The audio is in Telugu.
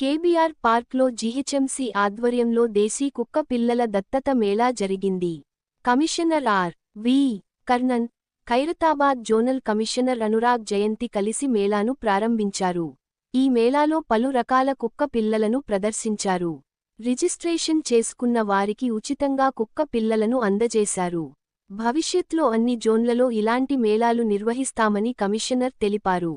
కేబీఆర్ పార్క్లో జీహెచ్ఎంసీ ఆధ్వర్యంలో దేశీ కుక్క పిల్లల దత్తత మేళా జరిగింది. Commissioner R. V. Karnan, Khairatabad zonal commissioner Anurag Jayanthi కలిసి మేళాను ప్రారంభించారు. ఈ మేళాలో పలు రకాల కుక్క పిల్లలను ప్రదర్శించారు. రిజిస్ట్రేషన్ చేసుకున్న వారికి ఉచితంగా కుక్క పిల్లలను అందజేశారు. భవిష్యత్లో అన్ని జోన్లలో ఇలాంటి మేళాలు నిర్వహిస్తామని కమిషనర్ తెలిపారు.